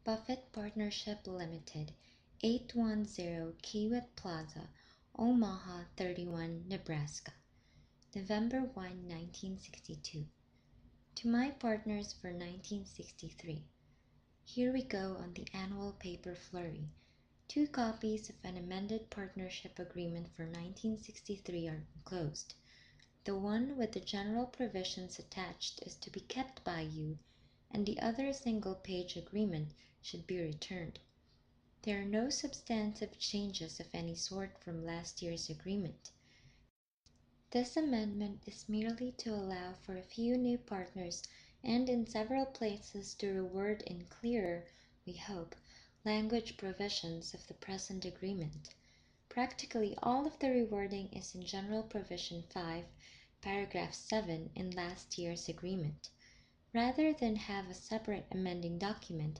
Buffett Partnership Limited, 810 Kiewit Plaza, Omaha 31, Nebraska. November 1, 1962. To my partners for 1963. Here we go on the annual paper flurry. 2 copies of an amended partnership agreement for 1963 are enclosed. The one with the general provisions attached is to be kept by you, and the other single-page agreement should be returned. There are no substantive changes of any sort from last year's agreement. This amendment is merely to allow for a few new partners and in several places to reword in clearer, we hope, language provisions of the present agreement. Practically all of the rewording is in General Provision 5, Paragraph 7 in last year's agreement. Rather than have a separate amending document,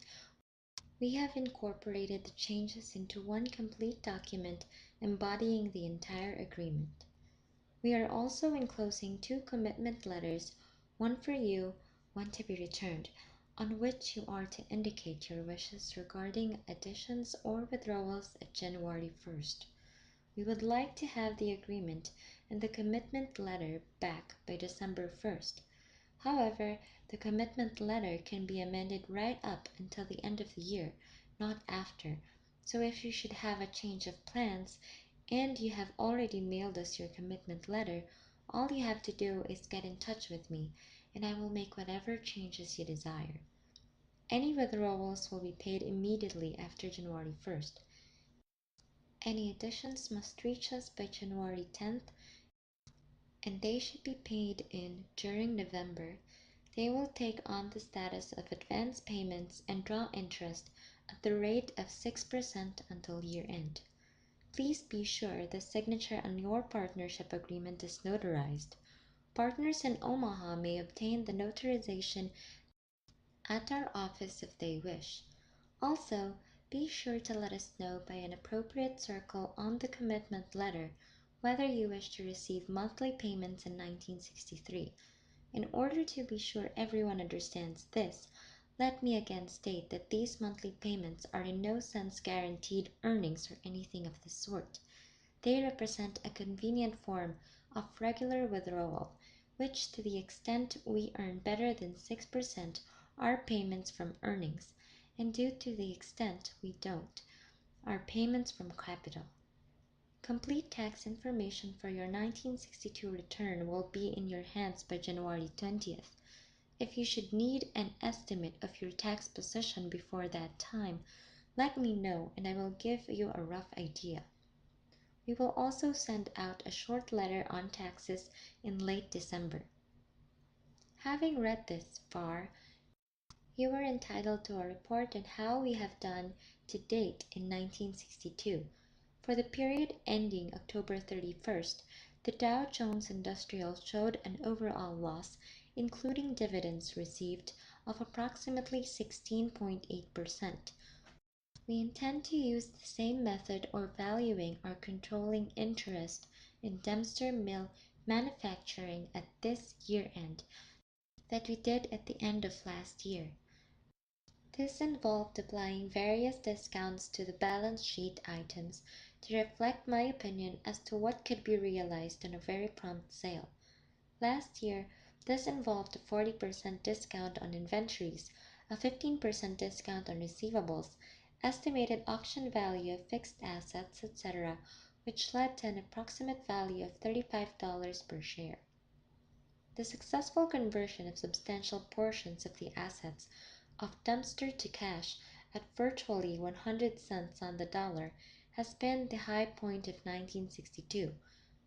we have incorporated the changes into one complete document embodying the entire agreement. We are also enclosing 2 commitment letters, one for you, one to be returned, on which you are to indicate your wishes regarding additions or withdrawals at January 1st. We would like to have the agreement and the commitment letter back by December 1st. However, the commitment letter can be amended right up until the end of the year, not after. So if you should have a change of plans, and you have already mailed us your commitment letter, all you have to do is get in touch with me, and I will make whatever changes you desire. Any withdrawals will be paid immediately after January 1st. Any additions must reach us by January 10th, and they should be paid in during November. They will take on the status of advance payments and draw interest at the rate of 6% until year end. Please be sure the signature on your partnership agreement is notarized. Partners in Omaha may obtain the notarization at our office if they wish. Also, be sure to let us know by an appropriate circle on the commitment letter whether you wish to receive monthly payments in 1963. In order to be sure everyone understands this, let me again state that these monthly payments are in no sense guaranteed earnings or anything of the sort. They represent a convenient form of regular withdrawal, which to the extent we earn better than 6% are payments from earnings, and due to the extent we don't, are payments from capital. Complete tax information for your 1962 return will be in your hands by January 20th. If you should need an estimate of your tax position before that time, let me know and I will give you a rough idea. We will also send out a short letter on taxes in late December. Having read this far, you are entitled to a report on how we have done to date in 1962. For the period ending October 31st, the Dow Jones Industrial showed an overall loss, including dividends received, of approximately 16.8%. We intend to use the same method or valuing or controlling interest in Dempster Mill Manufacturing at this year-end that we did at the end of last year. This involved applying various discounts to the balance sheet items to reflect my opinion as to what could be realized on a very prompt sale. Last year, this involved a 40% discount on inventories, a 15% discount on receivables, estimated auction value of fixed assets, etc., which led to an approximate value of $35 per share. The successful conversion of substantial portions of the assets of Dempster to cash at virtually 100 cents on the dollar has been the high point of 1962.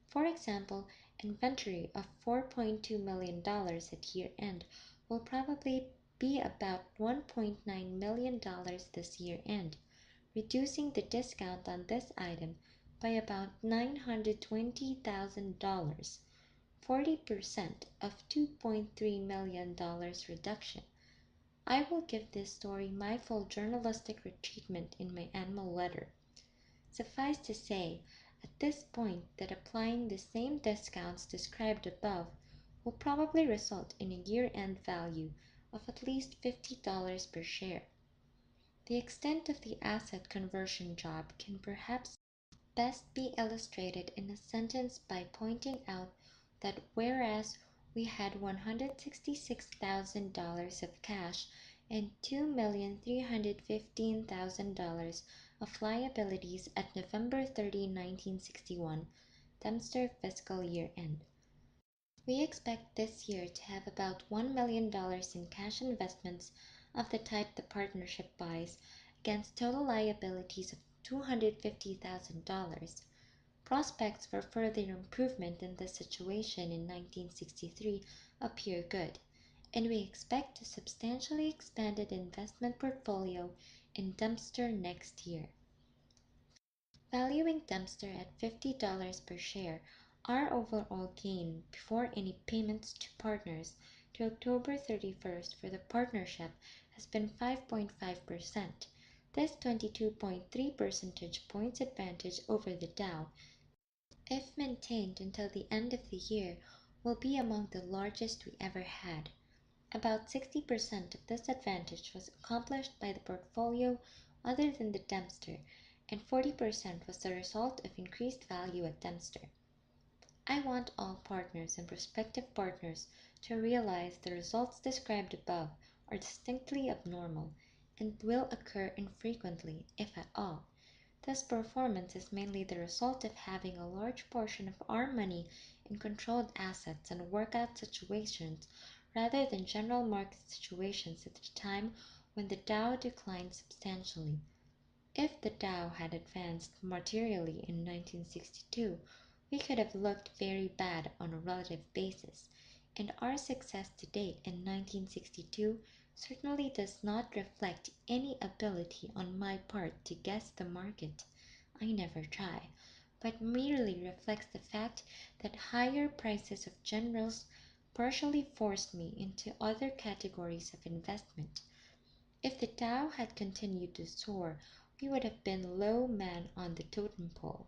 For example, inventory of $4.2 million at year end will probably be about $1.9 million this year end, reducing the discount on this item by about $920,000, 40% of $2.3 million reduction. I will give this story my full journalistic treatment in my annual letter. Suffice to say, at this point, that applying the same discounts described above will probably result in a year-end value of at least $50 per share. The extent of the asset conversion job can perhaps best be illustrated in a sentence by pointing out that whereas we had $166,000 of cash and $2,315,000 of liabilities at November 30, 1961, Dempster fiscal year end, we expect this year to have about $1 million in cash investments of the type the partnership buys against total liabilities of $250,000. Prospects for further improvement in this situation in 1963 appear good, and we expect a substantially expanded investment portfolio in Dempster next year. Valuing Dempster at $50 per share, our overall gain before any payments to partners to October 31st for the partnership has been 5.5%. This 22.3 percentage points advantage over the Dow, if maintained until the end of the year, will be among the largest we ever had. About 60% of this advantage was accomplished by the portfolio other than the Dempster, and 40% was the result of increased value at Dempster. I want all partners and prospective partners to realize the results described above are distinctly abnormal and will occur infrequently, if at all. This performance is mainly the result of having a large portion of our money in controlled assets and workout situations rather than general market situations at the time when the Dow declined substantially. If the Dow had advanced materially in 1962, we could have looked very bad on a relative basis, and our success to date in 1962 certainly does not reflect any ability on my part to guess the market. I never try, but merely reflects the fact that higher prices of generals partially forced me into other categories of investment. If the Dow had continued to soar, we would have been low man on the totem pole.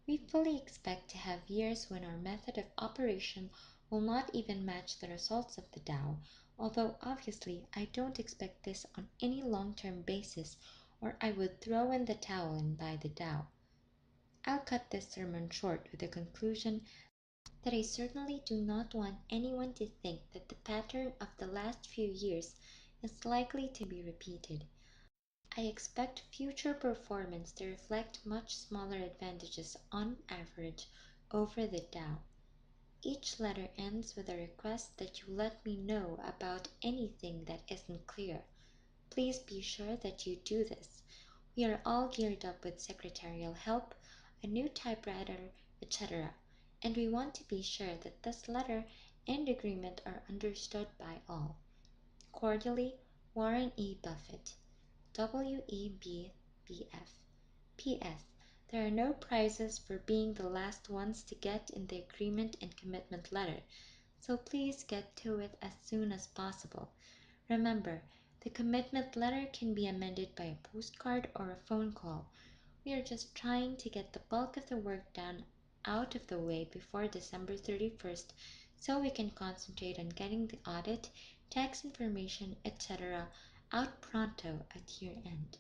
We fully expect to have years when our method of operation will not even match the results of the Dow, although obviously I don't expect this on any long-term basis, or I would throw in the towel and buy the Dow. I'll cut this sermon short with the conclusion that I certainly do not want anyone to think that the pattern of the last few years is likely to be repeated. I expect future performance to reflect much smaller advantages on average over the Dow. Each letter ends with a request that you let me know about anything that isn't clear. Please be sure that you do this. We are all geared up with secretarial help, a new typewriter, etc., and we want to be sure that this letter and agreement are understood by all. Cordially, Warren E. Buffett, WEB-BF. P.S. There are no prizes for being the last ones to get in the agreement and commitment letter, so please get to it as soon as possible. Remember, the commitment letter can be amended by a postcard or a phone call. We are just trying to get the bulk of the work done out of the way before December 31st so we can concentrate on getting the audit, tax information, etc. out pronto at year end.